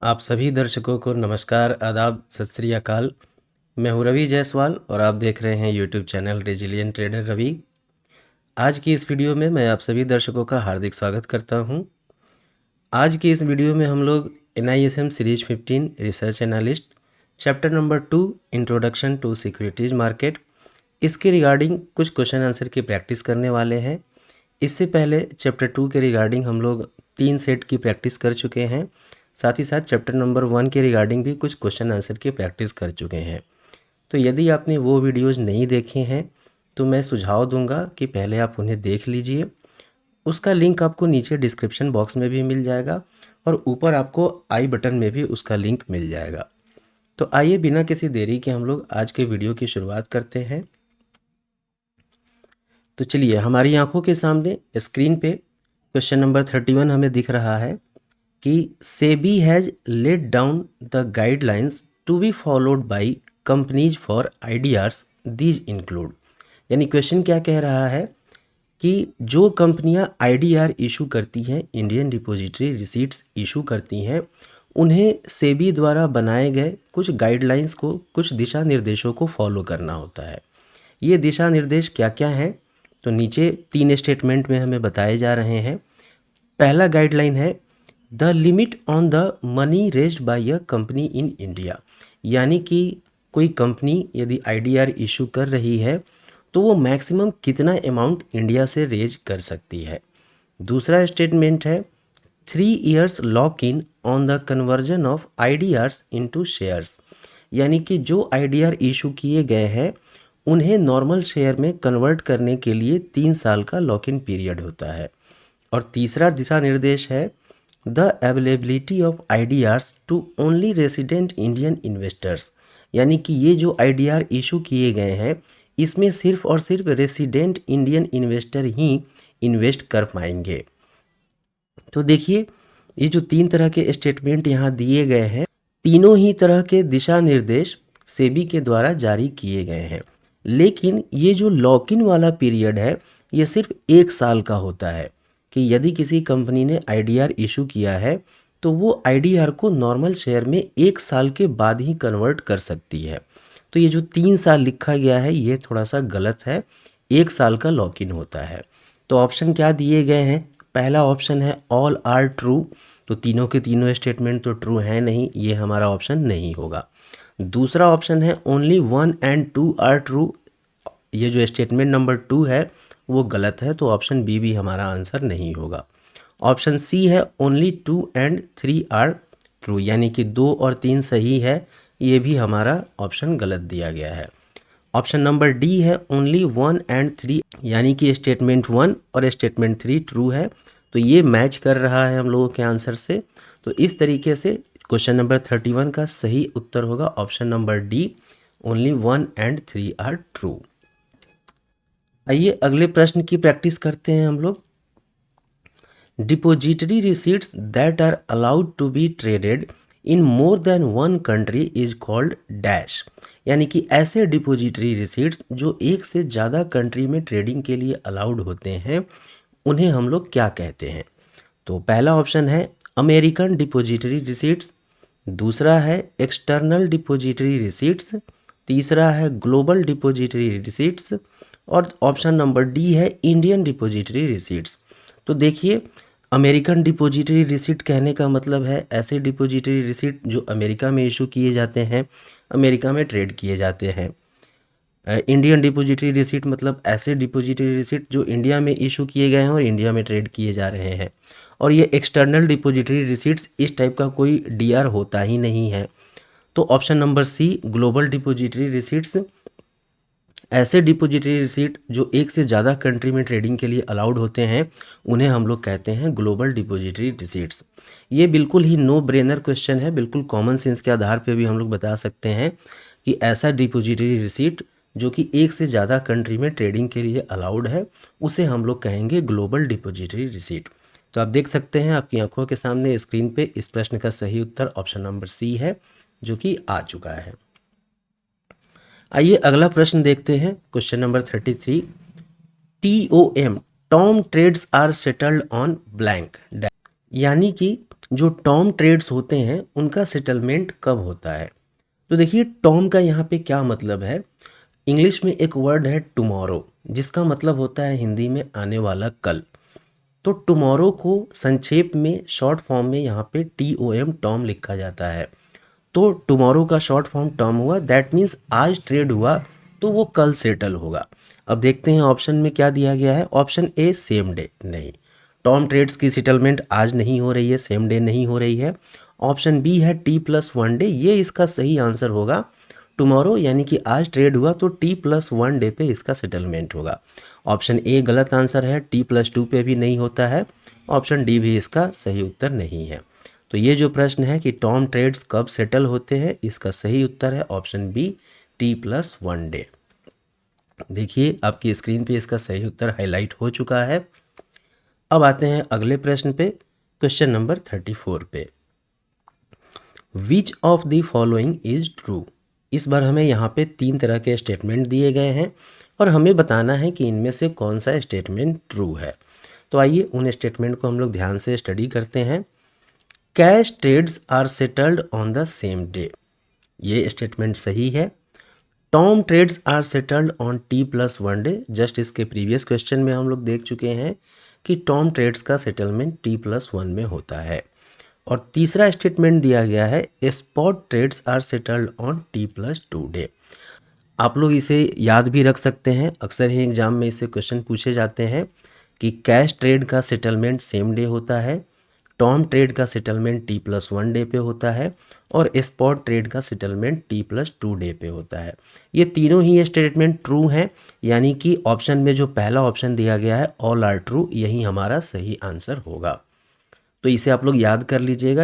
आप सभी दर्शकों को नमस्कार, आदाब, सत श्री अकाल। मैं हूं रवि जायसवाल और आप देख रहे हैं YouTube channel resilient trader Ravi. आज की इस वीडियो में मैं आप सभी दर्शकों का हार्दिक स्वागत करता हूं। आज की इस वीडियो में हम लोग NISM series 15 research analyst chapter number 2 introduction to securities market, इसके रिगार्डिंग कुछ क्वेश्चन आंसर की प्रैक्टिस करने वाले हैं। इससे पहले चैप्टर 2 के रिगार्डिंग हम लोग 3 सेट की प्रैक्टिस कर चुके हैं। साथ ही साथ चैप्टर नंबर 1 के रिगार्डिंग भी कुछ क्वेश्चन आंसर की प्रैक्टिस कर चुके हैं। तो यदि आपने वो वीडियोज़ नहीं देखे हैं तो मैं सुझाव दूंगा कि पहले आप उन्हें देख लीजिए। उसका लिंक आपको नीचे डिस्क्रिप्शन बॉक्स में भी मिल जाएगा और ऊपर आपको आई बटन में भी उसका लिंक मिल जाएगा। तो आइए बिना किसी देरी के हम लोग आज के वीडियो की शुरुआत करते हैं। तो चलिए, हमारी आंखों के सामने स्क्रीन पे क्वेश्चन नंबर 31 हमें दिख रहा है कि SEBI has laid down the guidelines to be followed by companies for IDRs, these include. यानी क्वेश्चन क्या कह रहा है कि जो कंपनियां आईडीआर इशू करती हैं, इंडियन डिपॉजिटरी रिसीट्स इशू करती हैं, उन्हें सेबी द्वारा बनाए गए कुछ गाइडलाइंस को, कुछ दिशा निर्देशों को फॉलो करना होता है। ये दिशा निर्देश क्या क्या हैं? तो नीचे 3 स्टेटमेंट में हमें बताए जा रहे हैं। पहला गाइडलाइन है the limit on the money raised bye a company in India. यानी कि कोई कंपनी यदि आईडीआर इशू कर रही है तो वो मैक्सिमम कितना अमाउंट इंडिया से रेज कर सकती है। दूसरा स्टेटमेंट है 3 years lock in on the conversion of IDRs into shares. यानी कि जो आईडीआर इशू किए गए हैं उन्हें नॉर्मल शेयर में कन्वर्ट करने के लिए 3 साल का लॉक इन पीरियड होता है। और तीसरा दिशा निर्देश है the availability of IDRs to only resident Indian investors. यानी कि ये जो आईडीआर इशू किए गए हैं इसमें सिर्फ और सिर्फ रेसिडेंट इंडियन इन्वेस्टर ही इन्वेस्ट कर पाएंगे। तो देखिए, ये जो 3 तरह के स्टेटमेंट यहाँ दिए गए हैं, तीनों ही तरह के दिशा निर्देश सेबी के द्वारा जारी किए गए हैं। लेकिन ये जो लॉक इन वाला पीरियड है ये सिर्फ 1 साल का होता है कि यदि किसी कंपनी ने आईडीआर इशू किया है तो वो आईडीआर को नॉर्मल शेयर में 1 साल के बाद ही कन्वर्ट कर सकती है। तो ये जो 3 साल लिखा गया है ये थोड़ा सा गलत है, 1 साल का लॉक इन होता है। तो ऑप्शन क्या दिए गए हैं? पहला ऑप्शन है ऑल आर ट्रू। तो तीनों के तीनों स्टेटमेंट तो ट्रू है नहीं, ये हमारा ऑप्शन नहीं होगा। दूसरा ऑप्शन है ओनली 1 एंड 2 आर ट्रू। ये जो स्टेटमेंट नंबर 2 है वो गलत है, तो ऑप्शन बी भी हमारा आंसर नहीं होगा। ऑप्शन सी है ओनली 2 एंड 3 आर ट्रू, यानी कि 2 और 3 सही है, ये भी हमारा ऑप्शन गलत दिया गया है। ऑप्शन नंबर डी है ओनली 1 एंड 3, यानी कि स्टेटमेंट 1 और स्टेटमेंट 3 ट्रू है, तो ये मैच कर रहा है हम लोगों के आंसर से। तो इस तरीके से क्वेश्चन नंबर 31 का सही उत्तर होगा option number D, only 1 and 3 are true. आइए अगले प्रश्न की प्रैक्टिस करते हैं हम लोग। Depository receipts that are allowed to be traded in more than 1 country is called dash. यानी कि ऐसे डिपॉजिटरी रिसीट्स जो एक से ज़्यादा कंट्री में ट्रेडिंग के लिए अलाउड होते हैं उन्हें हम लोग क्या कहते हैं? तो पहला ऑप्शन है अमेरिकन डिपॉजिटरी रिसीट्स, दूसरा है एक्सटर्नल डिपॉजिटरी रिसीट्स, तीसरा है ग्लोबल डिपॉजिटरी रिसीट्स और ऑप्शन नंबर डी है इंडियन डिपॉजिटरी रिसीट्स। तो देखिए, अमेरिकन डिपॉजिटरी रिसीट कहने का मतलब है ऐसे डिपॉजिटरी रिसीट जो अमेरिका में इशू किए जाते हैं, अमेरिका में ट्रेड किए जाते हैं। इंडियन डिपॉजिटरी रिसीट मतलब ऐसे डिपॉजिटरी रिसीट जो इंडिया में इशू किए गए हैं और इंडिया में ट्रेड किए जा रहे हैं। और ये एक्सटर्नल डिपॉजिटरी रिसीट्स, इस टाइप का कोई डीआर होता ही नहीं है। तो option number C global depository receipts, ऐसे डिपॉजिटरी रिसीट जो एक से ज़्यादा कंट्री में ट्रेडिंग के लिए अलाउड होते हैं उन्हें हम लोग कहते हैं ग्लोबल डिपॉजिटरी रिसीट्स। ये बिल्कुल ही नो ब्रेनर क्वेश्चन है, बिल्कुल कॉमन सेंस के आधार पे भी हम लोग बता सकते हैं कि ऐसा डिपॉजिटरी रिसीट जो कि एक से ज़्यादा कंट्री में ट्रेडिंग के लिए अलाउड है उसे हम लोग कहेंगे ग्लोबल डिपॉजिटरी रिसीट। तो आप देख सकते हैं आपकी आंखों के सामने स्क्रीन पे इस प्रश्न का सही उत्तर ऑप्शन नंबर सी है जो कि आ चुका है। आइए अगला प्रश्न देखते हैं, question number 33। TOM, TOM trades are settled on blank. यानी कि जो टर्म ट्रेड्स होते हैं उनका सेटलमेंट कब होता है। तो देखिए टर्म का यहाँ पे क्या मतलब है। इंग्लिश में एक वर्ड है टुमारो, जिसका मतलब होता है हिंदी में आने वाला कल। तो टुमारो को संक्षेप में शॉर्ट फॉर्म में यहाँ पे TOM टर्म लिखा जाता है। तो टुमारो का शॉर्ट फॉर्म टर्म हुआ, दैट मीन्स आज ट्रेड हुआ तो वो कल सेटल होगा। अब देखते हैं ऑप्शन में क्या दिया गया है। ऑप्शन ए सेम डे, नहीं, टर्म ट्रेड्स की सेटलमेंट आज नहीं हो रही है, सेम डे नहीं हो रही है। ऑप्शन बी है T+1 डे, ये इसका सही आंसर होगा। टुमारो यानी कि आज ट्रेड हुआ तो T+1 डे पे इसका सेटलमेंट होगा। ऑप्शन ए गलत आंसर है, T+2 पे भी नहीं होता है। ऑप्शन डी भी इसका सही उत्तर नहीं है। तो ये जो प्रश्न है कि टर्म ट्रेड्स कब सेटल होते हैं, इसका सही उत्तर है ऑप्शन बी, T+1 डे। देखिए आपकी स्क्रीन पे इसका सही उत्तर हाईलाइट हो चुका है। अब आते हैं अगले प्रश्न पे, क्वेश्चन नंबर 34 पे। Which of the following is true. इस बार हमें यहाँ पे 3 तरह के स्टेटमेंट दिए गए हैं और हमें बताना है कि इनमें से कौन सा स्टेटमेंट ट्रू है। तो आइए उन स्टेटमेंट को हम लोग ध्यान से स्टडी करते हैं। Cash trades are settled on the same day, ये स्टेटमेंट सही है। Term trades are settled on T+1 day, just इसके प्रीवियस क्वेश्चन में हम लोग देख चुके हैं कि टर्म ट्रेड्स का सेटलमेंट T+1 में होता है। और तीसरा स्टेटमेंट दिया गया है spot trades are settled on T+2 day. आप लोग इसे याद भी रख सकते हैं, अक्सर ही एग्जाम में इससे क्वेश्चन पूछे जाते हैं कि कैश ट्रेड का सेटलमेंट सेम डे होता है, टर्म ट्रेड का सेटलमेंट T+1 डे पे होता है और स्पॉट ट्रेड का सेटलमेंट T+2 डे पे होता है। ये तीनों ही स्टेटमेंट ट्रू हैं, यानी कि ऑप्शन में जो पहला ऑप्शन दिया गया है ऑल आर ट्रू, यही हमारा सही आंसर होगा। तो इसे आप लोग याद कर लीजिएगा।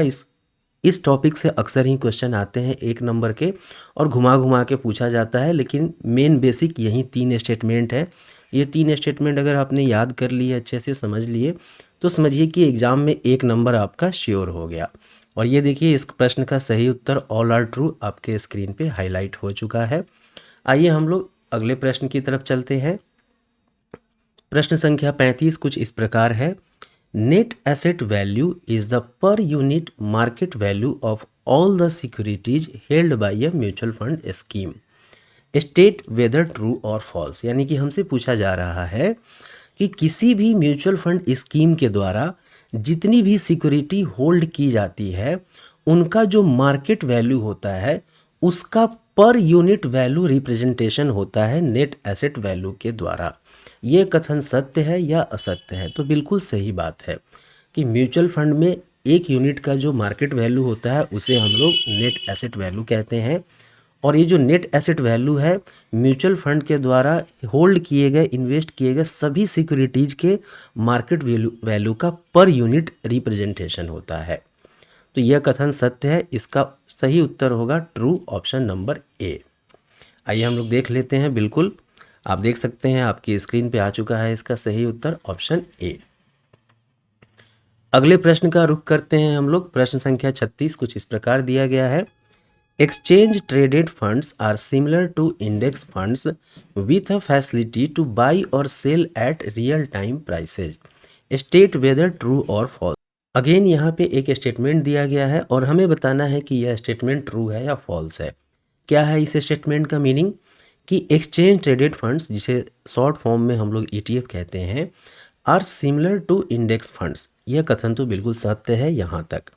इस टॉपिक से अक्सर ही क्वेश्चन आते हैं 1 नंबर के और घुमा घुमा के पूछा जाता है, लेकिन मेन बेसिक यही 3 स्टेटमेंट है। ये 3 स्टेटमेंट अगर आपने याद कर लिए, अच्छे से समझ लिए, तो समझिए कि एग्ज़ाम में 1 नंबर आपका श्योर हो गया। और ये देखिए इस प्रश्न का सही उत्तर ऑल आर ट्रू आपके स्क्रीन पे हाईलाइट हो चुका है। आइए हम लोग अगले प्रश्न की तरफ चलते हैं। प्रश्न संख्या 35 कुछ इस प्रकार है। Net asset value is the per unit market value of all the securities held by a mutual fund scheme. State whether true और फॉल्स, यानी कि हमसे पूछा जा रहा है कि किसी भी म्यूचुअल फंड स्कीम के द्वारा जितनी भी सिक्योरिटी होल्ड की जाती है उनका जो मार्केट वैल्यू होता है उसका पर यूनिट वैल्यू रिप्रेजेंटेशन होता है नेट एसेट वैल्यू के द्वारा। ये कथन सत्य है या असत्य है? तो बिल्कुल सही बात है कि म्यूचुअल फंड में 1 यूनिट का जो मार्केट वैल्यू होता है उसे हम लोग नेट एसेट वैल्यू कहते हैं। और ये जो नेट एसेट वैल्यू है म्यूचुअल फंड के द्वारा होल्ड किए गए, इन्वेस्ट किए गए सभी सिक्योरिटीज के मार्केट वैल्यू का पर यूनिट रिप्रेजेंटेशन होता है। तो यह कथन सत्य है, इसका सही उत्तर होगा ट्रू, ऑप्शन नंबर ए। आइए हम लोग देख लेते हैं। बिल्कुल आप देख सकते हैं आपकी स्क्रीन पे आ चुका है इसका सही उत्तर ऑप्शन ए। अगले प्रश्न का रुख करते हैं हम लोग। प्रश्न संख्या 36 कुछ इस प्रकार दिया गया है। Exchange traded funds are similar to index funds with a facility to buy or sell at real time prices. State whether true और फॉल्स। अगेन यहाँ पे एक स्टेटमेंट दिया गया है और हमें बताना है कि यह स्टेटमेंट ट्रू है या फॉल्स है। क्या है इस स्टेटमेंट का मीनिंग कि एक्सचेंज ट्रेडेड फंड्स, जिसे शॉर्ट फॉर्म में हम लोग ETF कहते हैं, are similar to index funds. यह कथन तो बिल्कुल सत्य है यहाँ तक।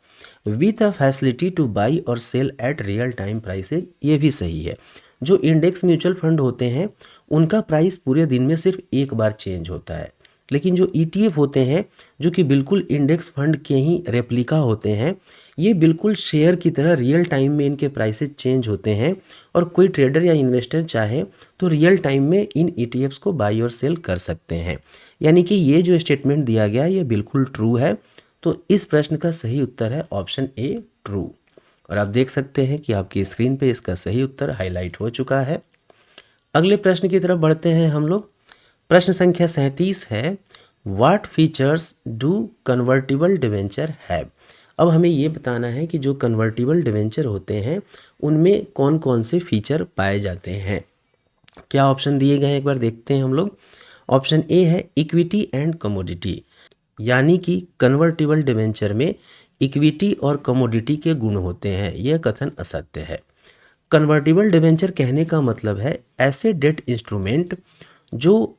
With a facility to buy or sell at real time prices, ये भी सही है। जो इंडेक्स म्यूचुअल फंड होते हैं उनका प्राइस पूरे दिन में सिर्फ एक बार चेंज होता है, लेकिन जो ETF होते हैं जो कि बिल्कुल इंडेक्स फंड के ही रेप्लिका होते हैं, ये बिल्कुल शेयर की तरह रियल टाइम में इनके प्राइसेस चेंज होते हैं और कोई ट्रेडर या इन्वेस्टर चाहे तो रियल टाइम में इन ETFs को बाई और सेल कर सकते हैं। यानी कि ये जो स्टेटमेंट दिया गया ये बिल्कुल ट्रू है। तो इस प्रश्न का सही उत्तर है ऑप्शन ए, ट्रू। और आप देख सकते हैं कि आपकी स्क्रीन पे इसका सही उत्तर हाईलाइट हो चुका है। अगले प्रश्न की तरफ बढ़ते हैं हम लोग। प्रश्न संख्या 37 है। What features do convertible debenture have. अब हमें ये बताना है कि जो कन्वर्टिबल डिवेंचर होते हैं उनमें कौन कौन से फीचर पाए जाते हैं। क्या ऑप्शन दिए गए हैं एक बार देखते हैं हम लोग। ऑप्शन ए है इक्विटी एंड कमोडिटी, यानी कि कन्वर्टिबल डिवेंचर में इक्विटी और कमोडिटी के गुण होते हैं, यह कथन असत्य है। कन्वर्टिबल डिवेंचर कहने का मतलब है ऐसे डेट इंस्ट्रूमेंट जो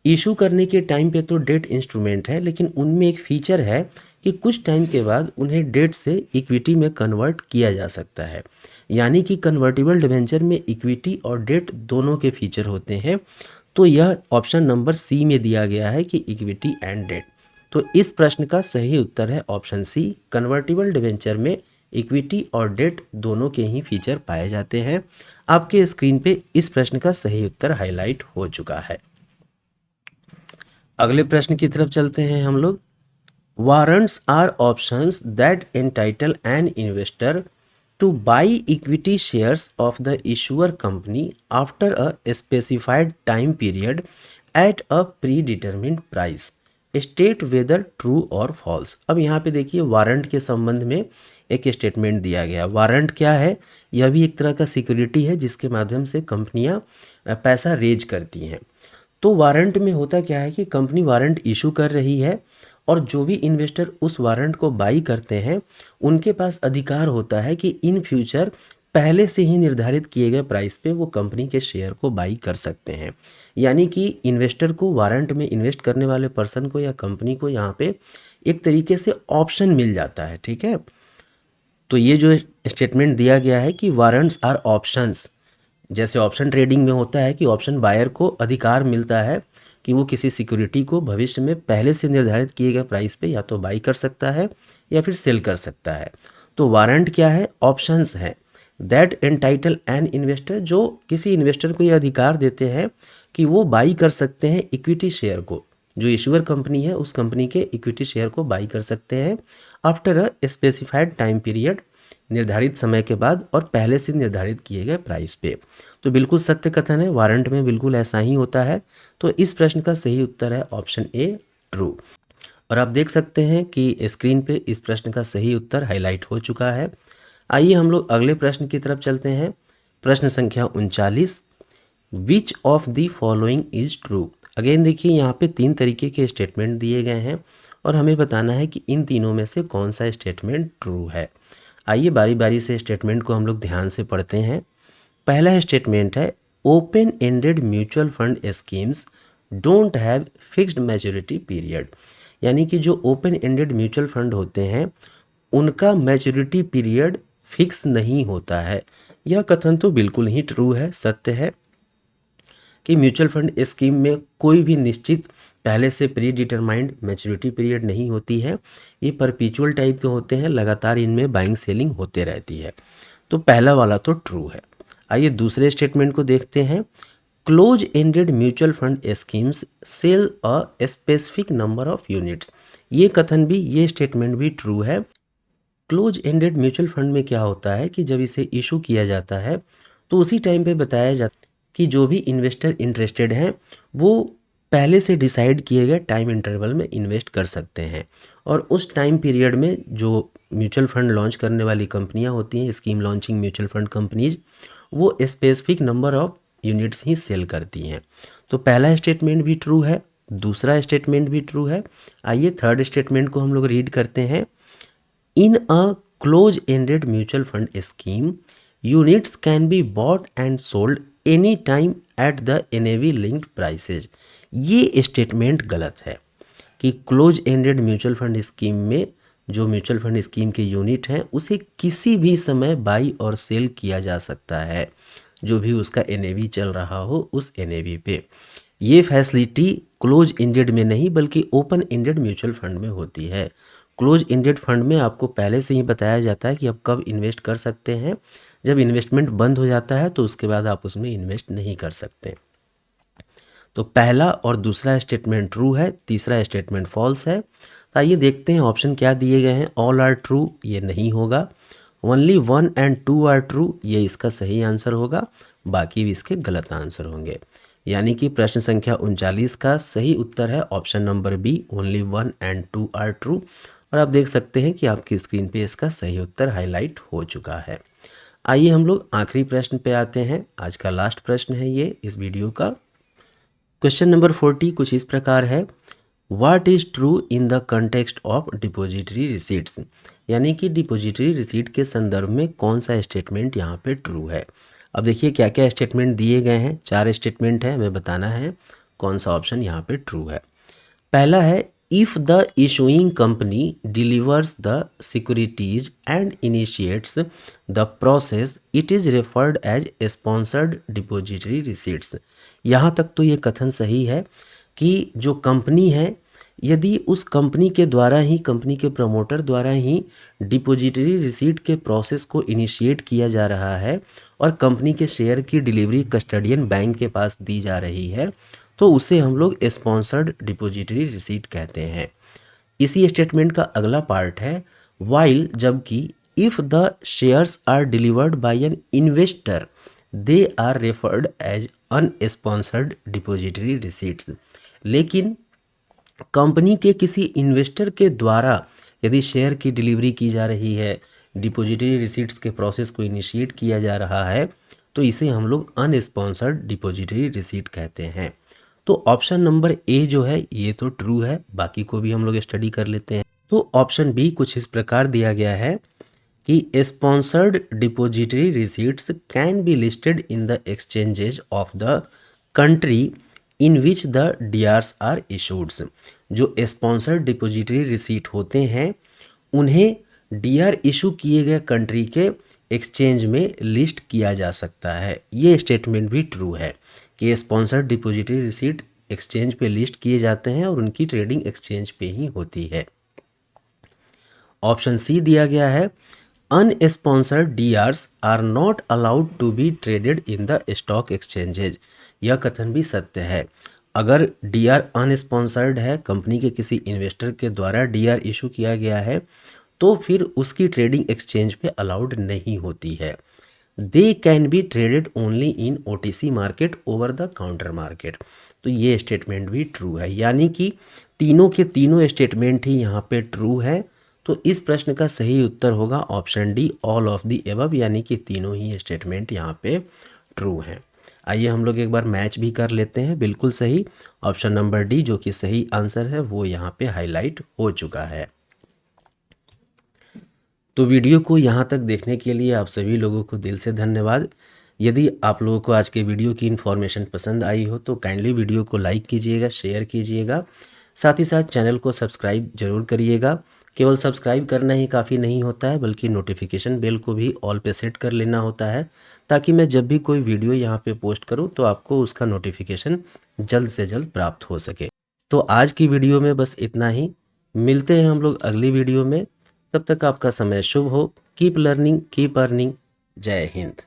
इशू करने के टाइम पे तो डेट इंस्ट्रूमेंट है, लेकिन उनमें एक फीचर है कि कुछ टाइम के बाद उन्हें डेट से इक्विटी में कन्वर्ट किया जा सकता है। यानी कि कन्वर्टिबल डिवेंचर में इक्विटी और डेट दोनों के फीचर होते हैं। तो यह ऑप्शन नंबर सी में दिया गया है कि इक्विटी एंड डेट। तो इस प्रश्न का सही उत्तर है ऑप्शन सी, कन्वर्टिबल डिवेंचर में इक्विटी और डेट दोनों के ही फीचर पाए जाते हैं। आपके स्क्रीन पे इस प्रश्न का सही उत्तर हाईलाइट हो चुका है। अगले प्रश्न की तरफ चलते हैं हम लोग। Warrants are options that entitle an investor to buy equity shares of the issuer company after a specified time period at a predetermined price, state whether true और फॉल्स। अब यहाँ पे देखिए वारंट के संबंध में एक स्टेटमेंट दिया गया। वारंट क्या है? यह भी एक तरह का सिक्योरिटी है जिसके माध्यम से कंपनियां पैसा रेज करती हैं। तो वारंट में होता क्या है कि कंपनी वारंट इशू कर रही है और जो भी इन्वेस्टर उस वारंट को बाई करते हैं उनके पास अधिकार होता है कि इन फ्यूचर पहले से ही निर्धारित किए गए प्राइस पे वो कंपनी के शेयर को बाई कर सकते हैं। यानी कि इन्वेस्टर को, वारंट में इन्वेस्ट करने वाले पर्सन को या कंपनी को यहाँ पे एक तरीके से ऑप्शन मिल जाता है। ठीक है, तो ये जो स्टेटमेंट दिया गया है कि वारंट्स आर ऑप्शंस, जैसे ऑप्शन ट्रेडिंग में होता है कि ऑप्शन बायर को अधिकार मिलता है कि वो किसी सिक्योरिटी को भविष्य में पहले से निर्धारित किए गए प्राइस पे या तो बाई कर सकता है या फिर सेल कर सकता है। तो वारंट क्या है? ऑप्शंस हैं दैट एंटाइटल एन इन्वेस्टर, जो किसी इन्वेस्टर को ये अधिकार देते हैं कि वो बाई कर सकते हैं इक्विटी शेयर को, जो इशूअर कंपनी है उस कंपनी के इक्विटी शेयर को बाई कर सकते हैं after a specified time period, निर्धारित समय के बाद और पहले से निर्धारित किए गए प्राइस पे। तो बिल्कुल सत्य कथन है, वारंट में बिल्कुल ऐसा ही होता है। तो इस प्रश्न का सही उत्तर है ऑप्शन ए, ट्रू। और आप देख सकते हैं कि स्क्रीन पे इस प्रश्न का सही उत्तर हाईलाइट हो चुका है। आइए हम लोग अगले प्रश्न की तरफ चलते हैं। प्रश्न संख्या 39, which of the following is true. Again देखिए यहाँ पे 3 तरीके के स्टेटमेंट दिए गए हैं और हमें बताना है कि इन तीनों में से कौन सा स्टेटमेंट ट्रू है। आइए बारी बारी से स्टेटमेंट को हम लोग ध्यान से पढ़ते हैं। पहला स्टेटमेंट है open ended mutual fund schemes don't have fixed maturity period. यानी कि जो ओपन एंडेड म्यूचुअल फंड होते हैं उनका मैच्योरिटी पीरियड फिक्स नहीं होता है। यह कथन तो बिल्कुल ही ट्रू है, सत्य है कि म्यूचुअल फंड स्कीम में कोई भी निश्चित पहले से प्री डिटरमाइंड मैच्योरिटी पीरियड नहीं होती है। ये परपीचुअल टाइप के होते हैं, लगातार इनमें बाइंग सेलिंग होते रहती है। तो पहला वाला तो ट्रू है। आइए दूसरे स्टेटमेंट को देखते हैं। Close ended mutual fund schemes sell a specific number of units. ये कथन भी, ये स्टेटमेंट भी ट्रू है। क्लोज एंडेड म्यूचुअल फंड में क्या होता है कि जब इसे इशू किया जाता है तो उसी टाइम पे बताया जाता है कि जो भी इन्वेस्टर इंटरेस्टेड हैं वो पहले से डिसाइड किए गए टाइम इंटरवल में इन्वेस्ट कर सकते हैं और उस टाइम पीरियड में जो म्यूचुअल फंड लॉन्च करने वाली कंपनियां होती हैं, scheme launching mutual fund companies, वो स्पेसिफिक नंबर ऑफ यूनिट्स ही सेल करती हैं। तो पहला स्टेटमेंट भी ट्रू है, दूसरा स्टेटमेंट भी ट्रू है। आइए थर्ड स्टेटमेंट को हम लोग रीड करते हैं। In a close ended mutual fund scheme units can be bought and sold any time at the NAV linked prices. ये स्टेटमेंट गलत है कि close ended mutual fund scheme में जो म्यूचुअल फंड स्कीम के यूनिट हैं उसे किसी भी समय बाई और सेल किया जा सकता है, जो भी उसका NAV चल रहा हो उस NAV पे। ये फैसिलिटी क्लोज एंडेड में नहीं बल्कि ओपन एंडेड म्यूचुअल फंड में होती है। क्लोज एंडेड फंड में आपको पहले से ही बताया जाता है कि आप कब इन्वेस्ट कर सकते हैं। जब इन्वेस्टमेंट बंद हो जाता है तो उसके बाद आप उसमें इन्वेस्ट नहीं कर सकते। तो पहला और दूसरा स्टेटमेंट ट्रू है, तीसरा स्टेटमेंट फॉल्स है। तो आइए देखते हैं ऑप्शन क्या दिए गए हैं। ऑल आर ट्रू, ये नहीं होगा। ओनली 1 एंड 2 आर ट्रू, ये इसका सही आंसर होगा, बाकी भी इसके गलत आंसर होंगे। यानी कि प्रश्न संख्या 39 का सही उत्तर है option number B, only 1 and 2 are true. और आप देख सकते हैं कि आपकी स्क्रीन पे इसका सही उत्तर हाईलाइट हो चुका है। आइए हम लोग आखिरी प्रश्न पे आते हैं। आज का लास्ट प्रश्न है ये इस वीडियो का। क्वेश्चन नंबर 40 कुछ इस प्रकार है। What is true in the context of depository receipts, यानी कि डिपॉजिटरी रिसीट के संदर्भ में कौन सा स्टेटमेंट यहाँ पे ट्रू है। अब देखिए क्या क्या स्टेटमेंट दिए गए हैं, 4 स्टेटमेंट है, हमें बताना है कौन सा ऑप्शन यहाँ पे ट्रू है। पहला है if the issuing company delivers the securities and initiates the process it is referred as sponsored depository receipts. यहाँ तक तो ये कथन सही है कि जो कंपनी है, यदि उस कंपनी के द्वारा ही, कंपनी के प्रमोटर द्वारा ही डिपॉजिटरी रिसीट के प्रोसेस को इनिशिएट किया जा रहा है और कंपनी के शेयर की डिलीवरी कस्टडियन बैंक के पास दी जा रही है, तो उसे हम लोग स्पॉन्सर्ड डिपॉजिटरी रिसीट कहते हैं। इसी स्टेटमेंट का अगला पार्ट है वाइल, जबकि if the shares are delivered by an investor they are referred as unsponsored depository receipts. लेकिन कंपनी के किसी इन्वेस्टर के द्वारा यदि शेयर की डिलीवरी की जा रही है, डिपॉजिटरी रिसीट्स के प्रोसेस को इनिशिएट किया जा रहा है, तो इसे हम लोग अनस्पॉन्सर्ड डिपॉजिटरी रिसीट कहते हैं। तो ऑप्शन नंबर ए जो है ये तो ट्रू है, बाकी को भी हम लोग स्टडी कर लेते हैं। तो ऑप्शन बी कुछ इस प्रकार दिया गया है कि sponsored depository receipts can be listed in the exchanges of the country in which the DRs are issued. जो स्पॉन्सर्ड डिपॉजिटरी रिसीट होते हैं उन्हें डीआर इशू किए गए कंट्री के एक्सचेंज में लिस्ट किया जा सकता है। ये स्टेटमेंट भी ट्रू है कि स्पॉन्सर्ड डिपॉजिटरी रिसीट एक्सचेंज पे लिस्ट किए जाते हैं और उनकी ट्रेडिंग एक्सचेंज पे ही होती है। ऑप्शन सी दिया गया है unsponsored DRs are not allowed to be traded in the stock exchanges. यह कथन भी सत्य है। अगर डीआर अनस्पॉन्सर्ड है, कंपनी के किसी इन्वेस्टर के द्वारा डीआर इशू किया गया है, तो फिर उसकी ट्रेडिंग एक्सचेंज पे अलाउड नहीं होती है। They can be traded only in OTC market over the counter market. तो ये स्टेटमेंट भी ट्रू है, यानी कि तीनों के तीनों स्टेटमेंट ही यहाँ पे ट्रू है। तो इस प्रश्न का सही उत्तर होगा option D all of the above, यानी कि तीनों ही स्टेटमेंट यहाँ पे ट्रू हैं। आइए हम लोग एक बार मैच भी कर लेते हैं। बिल्कुल सही, ऑप्शन नंबर डी जो कि सही आंसर है वो यहाँ पे हाईलाइट हो चुका है। तो वीडियो को यहाँ तक देखने के लिए आप सभी लोगों को दिल से धन्यवाद। यदि आप लोगों को आज के वीडियो की इन्फॉर्मेशन पसंद आई हो तो काइंडली वीडियो को लाइक कीजिएगा, शेयर कीजिएगा, साथ ही साथ चैनल को सब्सक्राइब जरूर करिएगा। केवल सब्सक्राइब करना ही काफ़ी नहीं होता है, बल्कि नोटिफिकेशन बेल को भी ऑल पे सेट कर लेना होता है, ताकि मैं जब भी कोई वीडियो यहाँ पे पोस्ट करूँ तो आपको उसका नोटिफिकेशन जल्द से जल्द प्राप्त हो सके। तो आज की वीडियो में बस इतना ही। मिलते हैं हम लोग अगली वीडियो में। तब तक आपका समय शुभ हो। Keep learning, keep earning. जय हिंद।